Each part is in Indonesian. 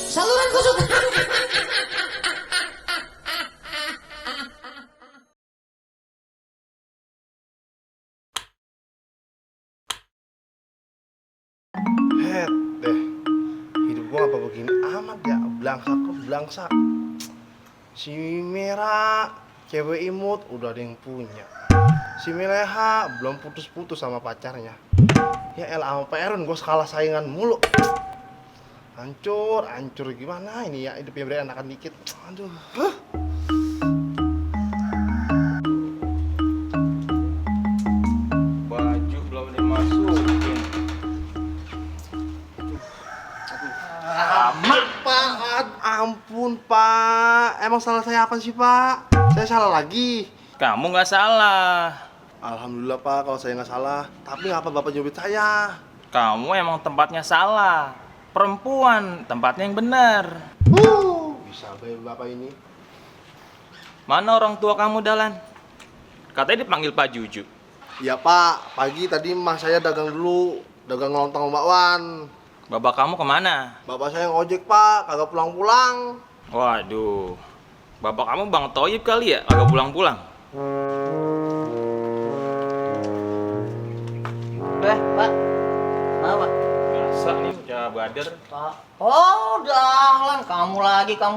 Saluran kesukaan. Het deh, hidup gua apa begini amat ya, belangsak ke belangsak. Si Mira, cewek imut udah ada yang punya. Si Mileha belum putus-putus sama pacarnya. Ya elah sama Pak Erun gua kalah saingan mulu. Hancur, hancur gimana ini ya hidupnya berenakan dikit. Aduh. Baju belum dimasukin. Pak, ampun Pak. Emang salah saya apa sih Pak? Saya salah lagi. Kamu nggak salah. Alhamdulillah Pak kalau saya nggak salah. Tapi ngapa Bapak nyubit saya? Kamu emang tempatnya salah. Perempuan, tempatnya yang benar. Bisa Bapak ini. Mana orang tua kamu, Dahlan? Katanya dipanggil Pak Juju. Ya Pak, pagi tadi emak saya dagang dulu. Dagang lontong Mbak Wan. Bapak kamu kemana? Bapak saya ngojek Pak, kagak pulang-pulang. Waduh, bapak kamu Bang Toyib kali ya, agak pulang-pulang. Pak. Apa? Biasa nih, udah bader. Pak. Oh, Dahlan, kamu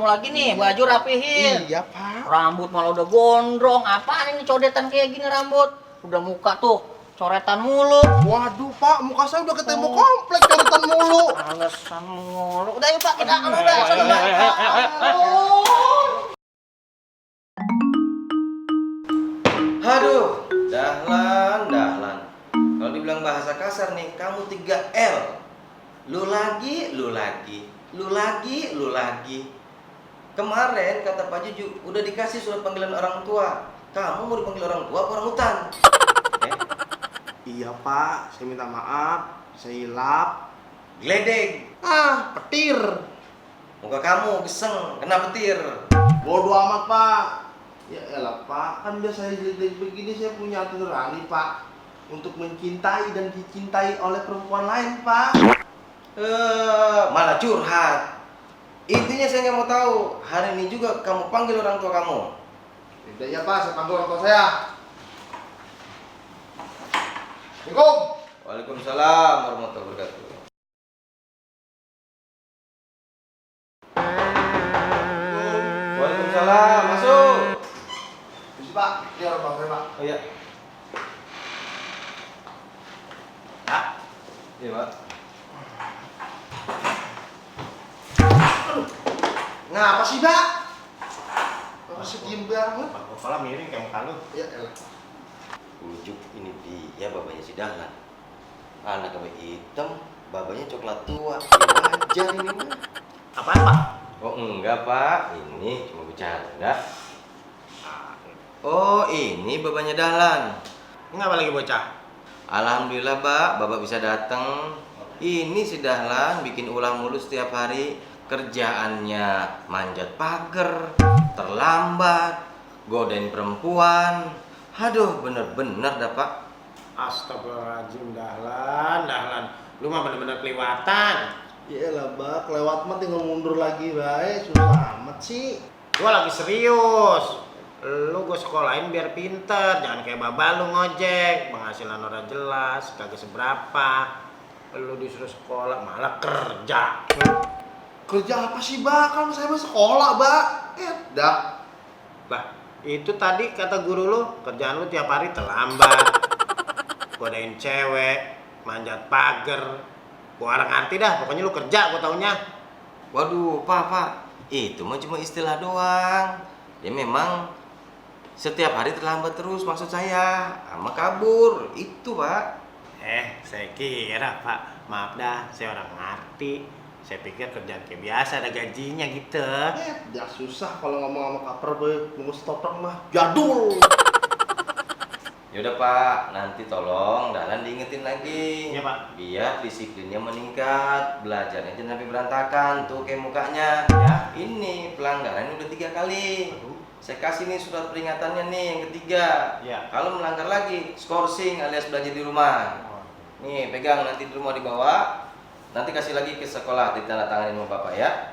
lagi nih, baju rapihin. Iya Pak. Rambut malah udah gondrong. Apaan ini codetan kayak gini rambut? Udah muka tuh coretan mulu. Waduh Pak, muka saya udah ketemu komplek coretan mulu. Alasan mulu. Udah yuk Pak, kita udah. Aduh, Dahlan. Kalau dibilang bahasa kasar nih, kamu 3L. Lu lagi. Kemarin kata Pak Juju, udah dikasih surat panggilan orang tua. Kamu mau dipanggil orang tua apa orang hutan? Iya Pak, saya minta maaf. Saya hilap. Geledek. Petir. Muka kamu geseng, kena petir. Bodoh amat Pak. Ya elah Pak, kan biasa begini saya punya hati nurani Pak. Untuk mencintai dan dicintai oleh perempuan lain Pak. Malah curhat. Intinya saya nggak mau tahu. Hari ini juga kamu panggil orang tua kamu. Tidak ya Pak, saya panggil orang tua saya. Assalamualaikum. Waalaikumsalam warahmatullahi wabarakatuh. Waalaikumsalam, masuk. Bisa Pak, ini orang tua saya Pak. Oh iya. Pak. Iya, Pak. Ngapa sih Pak? Bapak sih diem banget. Kepala miring kayak muka lu. Ya elah. Ujuk ini dia babanya si Dahlan. Anak kami hitam, babanya coklat tua. Ya wajar ini mah. Apaan, Pak? Oh enggak Pak, ini cuma bercanda. Oh ini babanya Dahlan. Ngapa lagi bocah? Alhamdulillah Pak, Bapak bisa datang. Ini si Dahlan bikin ulah mulu setiap hari. Kerjaannya manjat pagar, terlambat, godain perempuan. Aduh, bener-bener dah Pak. Astagfirullahaladzim, Dahlan. Lu mah bener-bener kelewatan. Ya elah Pak, kelewat mah tinggal mundur lagi baik. Susah amat sih. Gua lagi serius. Lu gue sekolahin biar pinter. Jangan kayak baba lu ngojek. Penghasilan orang jelas, kagak seberapa. Lu disuruh sekolah malah kerja. Kerja apa sih Pak? Kan saya mah sekolah Pak. Dah. Lah, itu tadi kata guru lu, kerjaan lu tiap hari terlambat. Godain cewek, manjat pagar. Gua orang ngerti dah, pokoknya lu kerja gua taunya. Waduh, Pak. Itu mah cuma istilah doang. Ya memang setiap hari terlambat terus maksud saya. Sama kabur. Itu, Pak. Saya kira Pak, maaf dah, saya orang ngerti. Saya pikir kerjaan kayak biasa, ada gajinya gitu. Ya susah kalau ngomong sama kaper boy. Nunggu stoprak mah jadul. Yaudah Pak, nanti tolong Dahlan diingetin lagi. Iya, Pak. Biar disiplinnya meningkat, belajarnya jangan sampai berantakan tuh kayak mukanya. Ya. Ini pelanggaran udah 3 kali. Aduh. saya kasih nih surat peringatannya nih yang ketiga. Iya. Kalau melanggar lagi, skorsing alias belajar di rumah. Nih, pegang nanti di rumah dibawa. Nanti kasih lagi ke sekolah ditandatanganin sama bapak ya.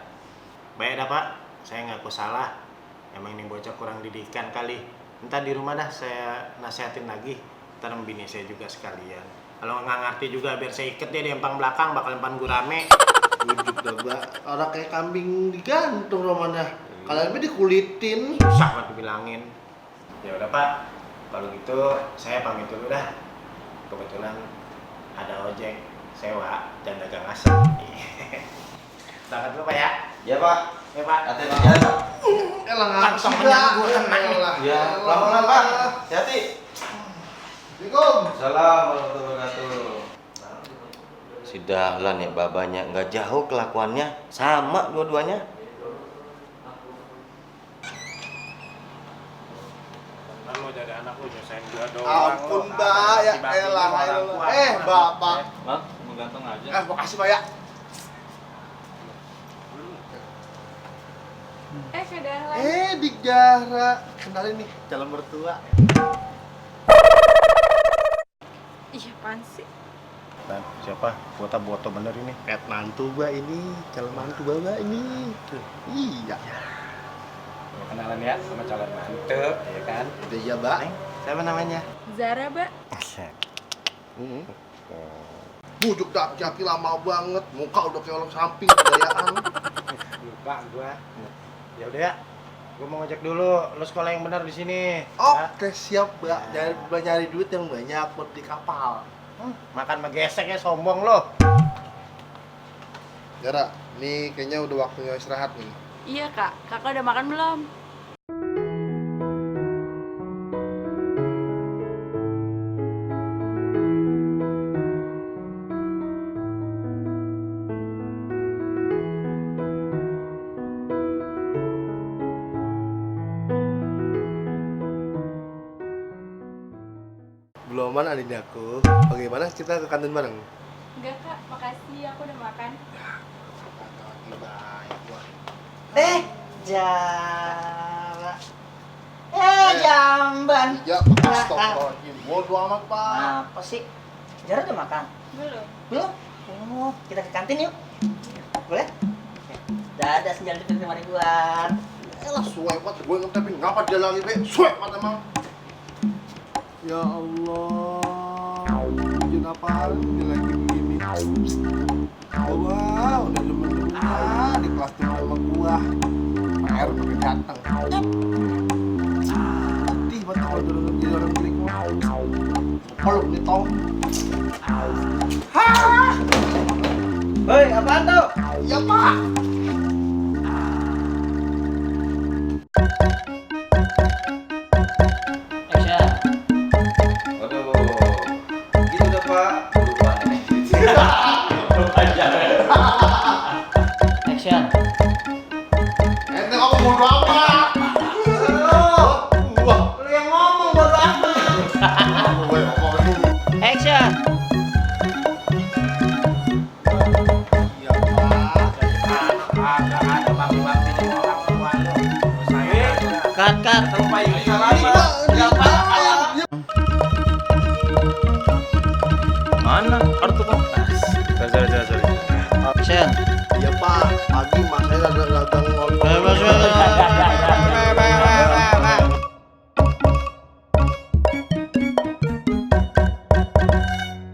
Baik dah Pak, saya ngaku salah. Emang ini bocah kurang didikan kali. Ntar di rumah dah saya nasihatin lagi. Ntar sama bini saya juga sekalian. Kalau nggak ngerti juga biar saya iket dia di empang belakang, bakal empan gurame. Bujuk dah, Mbak. Orang kayak kambing digantung romanya. Kalian ini dikulitin. Susah banget dibilangin. Ya udah Pak, kalau gitu saya pamit dulu dah. Kebetulan ada ojek sewa dan dagang asem. Berangkat dulu Pak ya. Ya pak. Ya Pak. Hati-hati di jalan. Elah Kantong menyan gua tenang. Ya, pelan-pelan pak. Hati-hati. Assalamualaikum. Salam warahmatullahi wabarakatuh. Si Dahlan ya babanya nggak jauh kelakuannya, sama dua-duanya. Kan lo jadi anak lu nyusahin gua doang. Ampun, Mbak. Ya elah. Bapak. Bang, mau ganteng aja. Makasih, Mbak ya. Kak Dahlan. Dik Jara. Kenalin nih, calon mertua. Iya, apaan sih? Dan siapa? Boto bener ini. Pet mantu, Mbak ini. Calon mantu, Mbak ini. Iya. Mau kenalan ya sama calon mantep, ya kan? Udah iya, Mbak. Siapa namanya? Zara, Mbak. Bujuk dah, jaki lama banget. Muka udah kayak orang samping, gayaan. Lupa gua. Ya udah ya. Gua mau ngajak dulu. Lu sekolah yang benar di sini. Ya? Oke, siap, Mbak. Nyari duit yang banyak buat di kapal. Makan megesek ya, sombong lo. Jara, nih kayaknya udah waktunya istirahat nih. Iya, Kak. Kakak udah makan belum? Beloman adiknya aku. Bagaimana kita ke kantin bareng? Enggak, Kak. Makasih. Aku udah makan. Jara. Jamban. Iya, astagfirullahaladzim. Bodoh amat, Pak. Apa sih? Jara udah makan? Belum. Belum? Oh, kita ke kantin yuk. Boleh? Dadah senjal di pintu mari buat. Elah, suai banget. Gue ngetepin. Ngapa dia lagi, Be? Suai banget emang. Ya Allah. Bikin apaan dia lagi begini? Wah, udah demen-demen di kelas tuh sama gua. PR pakai datang. Sedih banget kalau jadi orang klik. Peluk nih, Tom. Hei, apaan tuh? Ya, Pak. Action. Waduh, gitu dah pak. Lupa nih. Action. Ente kamu bodo amat. Lu yang ngomong baru apa? Action. Iya, Pak. Ada bakti-bakti di orang tua lo. Saya Cut. Lupa ini salaman. Mana kartu